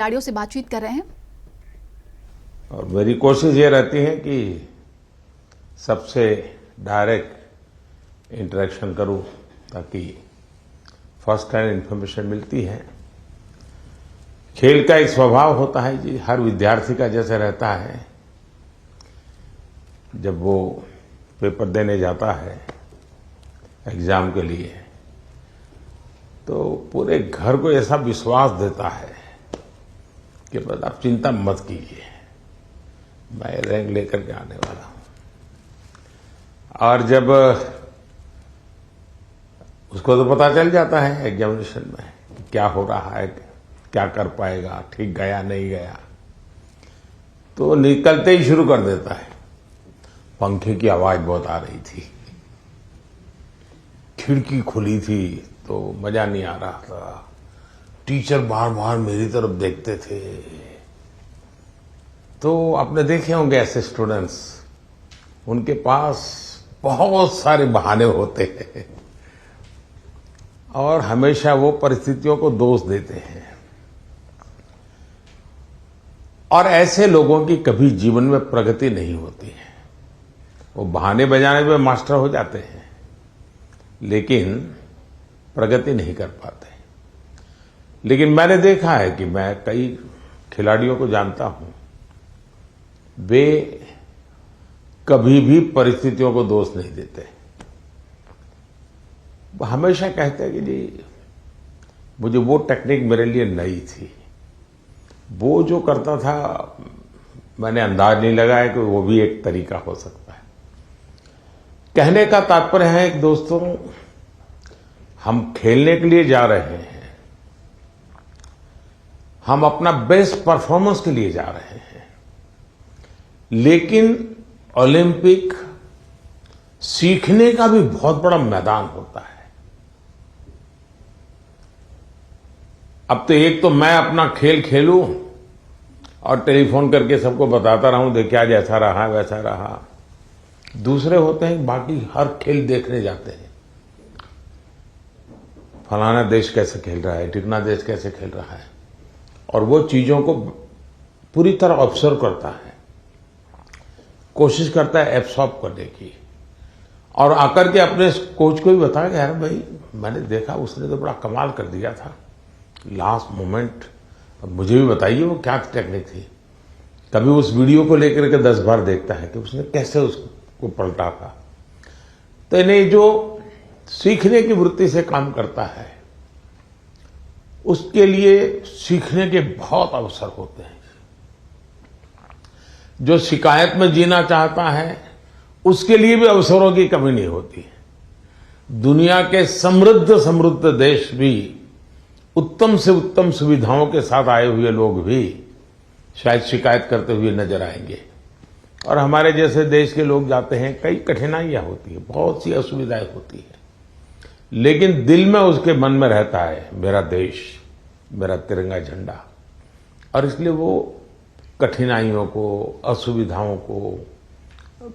खिलाड़ियों से बातचीत कर रहे हैं। और मेरी कोशिश ये रहती है कि सबसे डायरेक्ट इंटरेक्शन करूं ताकि फर्स्ट हैंड इंफॉर्मेशन मिलती है। खेल का एक स्वभाव होता है जी, हर विद्यार्थी का जैसे रहता है। जब वो पेपर देने जाता है एग्जाम के लिए तो पूरे घर को ऐसा विश्वास देता है कि बस आप चिंता मत कीजिए, मैं रैंक लेकर के आने वाला हूं। और जब उसको तो पता चल जाता है एग्जामिनेशन में कि क्या हो रहा है, क्या कर पाएगा, ठीक गया नहीं गया, तो निकलते ही शुरू कर देता है। पंखे की आवाज बहुत आ रही थी, खिड़की खुली थी तो मजा नहीं आ रहा था, टीचर बार बार मेरी तरफ देखते थे। तो आपने देखे होंगे ऐसे स्टूडेंट्स, उनके पास बहुत सारे बहाने होते हैं और हमेशा वो परिस्थितियों को दोष देते हैं। और ऐसे लोगों की कभी जीवन में प्रगति नहीं होती है। वो बहाने बजाने में मास्टर हो जाते हैं लेकिन प्रगति नहीं कर पाते। लेकिन मैंने देखा है कि मैं कई खिलाड़ियों को जानता हूं, वे कभी भी परिस्थितियों को दोष नहीं देते। वो हमेशा कहते हैं कि जी मुझे वो टेक्निक मेरे लिए नई थी, वो जो करता था मैंने अंदाज नहीं लगाया कि वो भी एक तरीका हो सकता है। कहने का तात्पर्य है कि दोस्तों, हम खेलने के लिए जा रहे हैं, हम अपना बेस्ट परफॉर्मेंस के लिए जा रहे हैं, लेकिन ओलंपिक सीखने का भी बहुत बड़ा मैदान होता है। अब तो एक तो मैं अपना खेल खेलूं और टेलीफोन करके सबको बताता रहूं, देखिए आज ऐसा रहा वैसा रहा। दूसरे होते हैं बाकी हर खेल देखने जाते हैं, फलाना देश कैसे खेल रहा है, ढिकना देश कैसे खेल रहा है, और वो चीजों को पूरी तरह ऑब्जर्व करता है, कोशिश करता है एब्सॉर्ब करने की, और आकर के अपने कोच को भी बताया कि यार भाई मैंने देखा उसने तो बड़ा कमाल कर दिया था लास्ट मोमेंट, अब मुझे भी बताइए वो क्या टेक्निक थी। कभी उस वीडियो को लेकर के 10 बार देखता है कि उसने कैसे उसको पलटा था। तो इन्हें जो सीखने की वृत्ति से काम करता है उसके लिए सीखने के बहुत अवसर होते हैं। जो शिकायत में जीना चाहता है उसके लिए भी अवसरों की कमी नहीं होती है। दुनिया के समृद्ध देश भी उत्तम से उत्तम सुविधाओं के साथ आए हुए लोग भी शायद शिकायत करते हुए नजर आएंगे, और हमारे जैसे देश के लोग जाते हैं, कई कठिनाइयां होती है, बहुत सी असुविधाएं होती है, लेकिन दिल में उसके मन में रहता है मेरा देश, मेरा तिरंगा झंडा। और इसलिए वो कठिनाइयों को, असुविधाओं को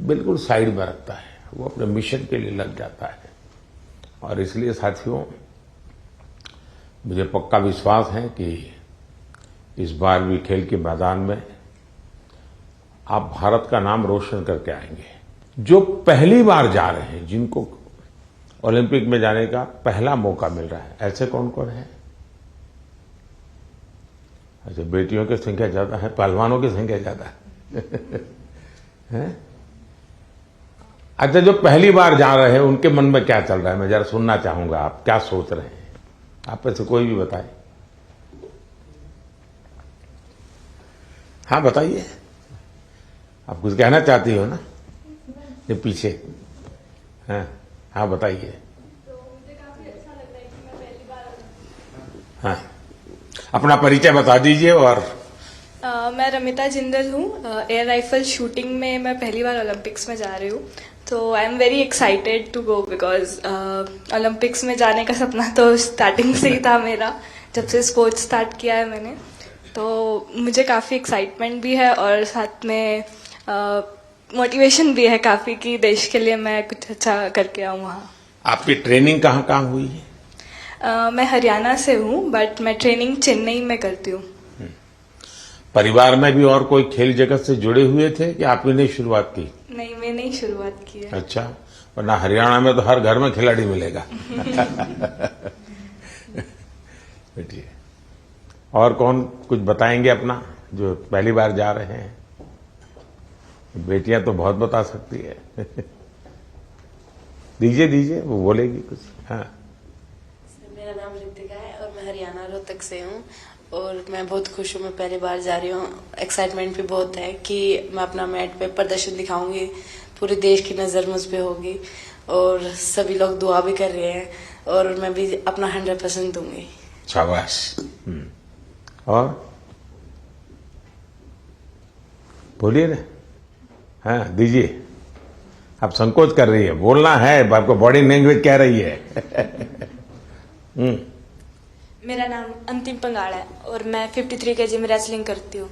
बिल्कुल साइड में रखता है, वो अपने मिशन के लिए लग जाता है। और इसलिए साथियों, मुझे पक्का विश्वास है कि इस बार भी खेल के मैदान में आप भारत का नाम रोशन करके आएंगे। जो पहली बार जा रहे हैं, जिनको ओलंपिक में जाने का पहला मौका मिल रहा है, ऐसे कौन कौन है? अच्छा, बेटियों की संख्या ज्यादा है, पहलवानों की संख्या ज्यादा है? अच्छा, जो पहली बार जा रहे हैं उनके मन में क्या चल रहा है, मैं जरा सुनना चाहूंगा, आप क्या सोच रहे हैं? आप में से कोई भी बताए। हाँ बताइए, आप कुछ कहना चाहती हो ना? ये पीछे हाँ बताइए। तो मुझे काफी अच्छा लग रहा है कि मैं पहली बार। हाँ, अपना परिचय बता दीजिए। और मैं रमिता जिंदल हूँ, एयर राइफल शूटिंग में मैं पहली बार ओलंपिक्स में जा रही हूँ। तो I am very excited to go because Olympics में जाने का सपना तो स्टार्टिंग से ही था मेरा, जब से स्पोर्ट्स स्टार्ट किया है मैंने। तो मुझे काफ़ी एक्साइटमेंट भी है और साथ में मोटिवेशन भी है काफ़ी कि देश के लिए मैं कुछ अच्छा करके आऊँ वहाँ। आपकी ट्रेनिंग कहाँ कहाँ हुई है? मैं हरियाणा से हूँ, बट मैं ट्रेनिंग चेन्नई में करती हूँ। परिवार में भी और कोई खेल जगत से जुड़े हुए थे कि आप ही ने शुरुआत की? नहीं, मैंने ही शुरुआत की है। अच्छा, वरना हरियाणा में तो हर घर में खिलाड़ी मिलेगा। बैठिए। और कौन कुछ बताएंगे अपना, जो पहली बार जा रहे हैं? बेटियां तो बहुत बता सकती है। दीजिए वो बोलेगी कुछ। हाँ, मेरा नाम ऋतिका है और मैं हरियाणा रोहतक से हूँ और मैं बहुत खुश हूँ। मैं पहली बार जा रही हूँ। एक्साइटमेंट भी बहुत है कि मैं अपना मैट पे प्रदर्शन दिखाऊंगी, पूरे देश की नज़र मुझ पे होगी और सभी लोग दुआ भी कर रहे हैं और मैं भी अपना 100% दूंगी। शाबाश। और बोलिए ना। हाँ, दीजिए। आप संकोच कर रही है, बोलना है, आपको बॉडी लैंग्वेज कह रही है। मेरा नाम अंतिम पंगाड़ा है और मैं 53 kg में रेसलिंग करती हूँ।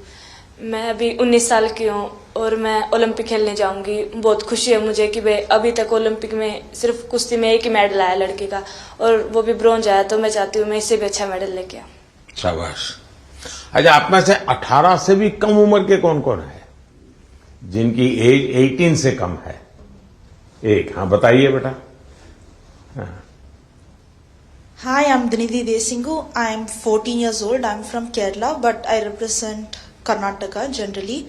मैं अभी 19 साल की हूँ और मैं ओलंपिक खेलने जाऊंगी। बहुत खुशी है मुझे कि मैं अभी तक ओलंपिक में सिर्फ कुश्ती में एक ही मेडल आया लड़के का और वो भी ब्रॉन्ज आया, तो मैं चाहती हूँ मैं इससे भी अच्छा मेडल लेके आऊँ। शाबाश। अच्छा, आप में से 18 से भी कम उम्र के कौन कौन है जिनकी एज 18 से कम है? एक, हाँ बताइए बेटा। हाँ। Hi, I'm Dinidhi Desingu. I'm 14 years old. I'm from Kerala, but I represent Karnataka generally.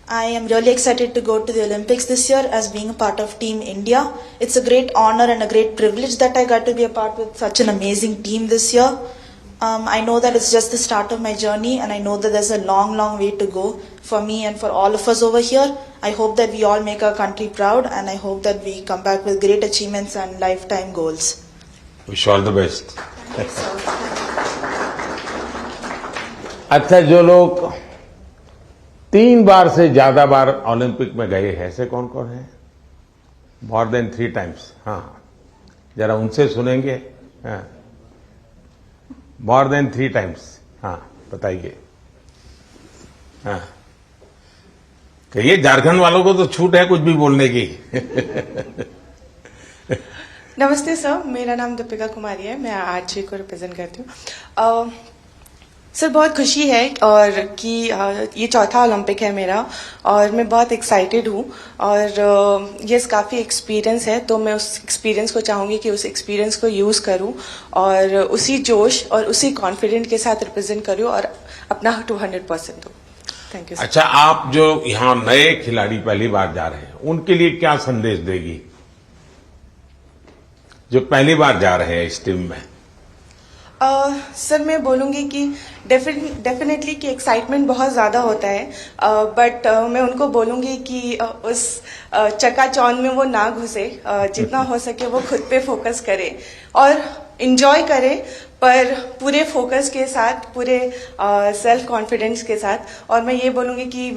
I am really excited to go to the Olympics this year as being a part of Team India. It's a great honor and a great privilege that I got to be a part with such an amazing team this year. I know that it's just the start of my journey and I know that there's a long, long way to go for me and for all of us over here. I hope that we all make our country proud and I hope that we come back with great achievements and lifetime goals. Wish all the best. अच्छा, जो लोग 3 बार से ज्यादा बार Olympic में गए हैं, ऐसे कौन कौन है? More than 3 times. हाँ, जरा उनसे सुनेंगे। हाँ, मोर देन 3 टाइम्स। हाँ, बताइए। हाँ, कहिए, झारखंड वालों को तो छूट है कुछ भी बोलने की। नमस्ते सर, मेरा नाम दीपिका कुमारी है। मैं आर्चरी को रिप्रेजेंट करती हूँ। सर, बहुत खुशी है और कि ये चौथा ओलंपिक है मेरा और मैं बहुत एक्साइटेड हूँ और ये काफ़ी एक्सपीरियंस है, तो मैं उस एक्सपीरियंस को चाहूँगी कि उस एक्सपीरियंस को यूज़ करूँ और उसी जोश और उसी कॉन्फिडेंट के साथ रिप्रेजेंट करूँ और अपना 200% दूँ। Thank you. अच्छा, आप जो यहाँ नए खिलाड़ी पहली बार जा रहे हैं, उनके लिए क्या संदेश देगी, जो पहली बार जा रहे हैं इस टीम में? सर, मैं बोलूँगी कि डेफिनेटली कि एक्साइटमेंट बहुत ज़्यादा होता है, बट मैं उनको बोलूँगी कि उस चकाचौंध में वो ना घुसे। जितना हो सके वो खुद पे फोकस करे और इन्जॉय करे, पर पूरे फोकस के साथ, पूरे सेल्फ कॉन्फिडेंस के साथ। और मैं ये बोलूँगी कि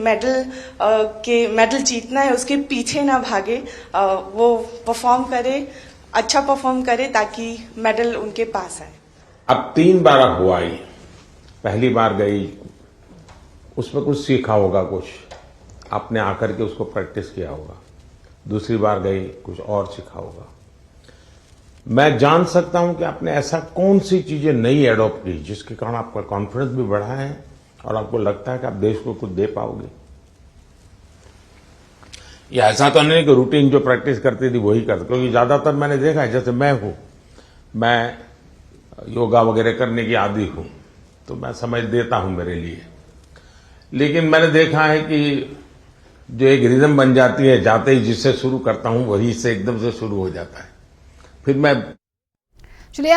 मेडल जीतना है, उसके पीछे ना भागे, वो परफॉर्म करे, अच्छा परफॉर्म करे ताकि मेडल उनके पास आए। अब 3 बार हुआ ही, पहली बार गई, उसमें कुछ सीखा होगा, कुछ आपने आकर के उसको प्रैक्टिस किया होगा। दूसरी बार गई, कुछ और सीखा होगा। मैं जान सकता हूं कि आपने ऐसा कौन सी चीजें नई एडॉप्ट की जिसके कारण आपका कॉन्फिडेंस भी बढ़ा है और आपको लगता है कि आप देश को कुछ दे पाओगे? या ऐसा तो नहीं कि रूटीन जो प्रैक्टिस करती थी वही करते? क्योंकि ज्यादातर मैंने देखा है, जैसे मैं हूं, मैं योगा वगैरह करने की आदी हूं, तो मैं समय देता हूं मेरे लिए, लेकिन मैंने देखा है कि जो एक रिदम बन जाती है, जाते ही जिससे शुरू करता हूं वही से एकदम से शुरू हो जाता है। फिर मैं चलिए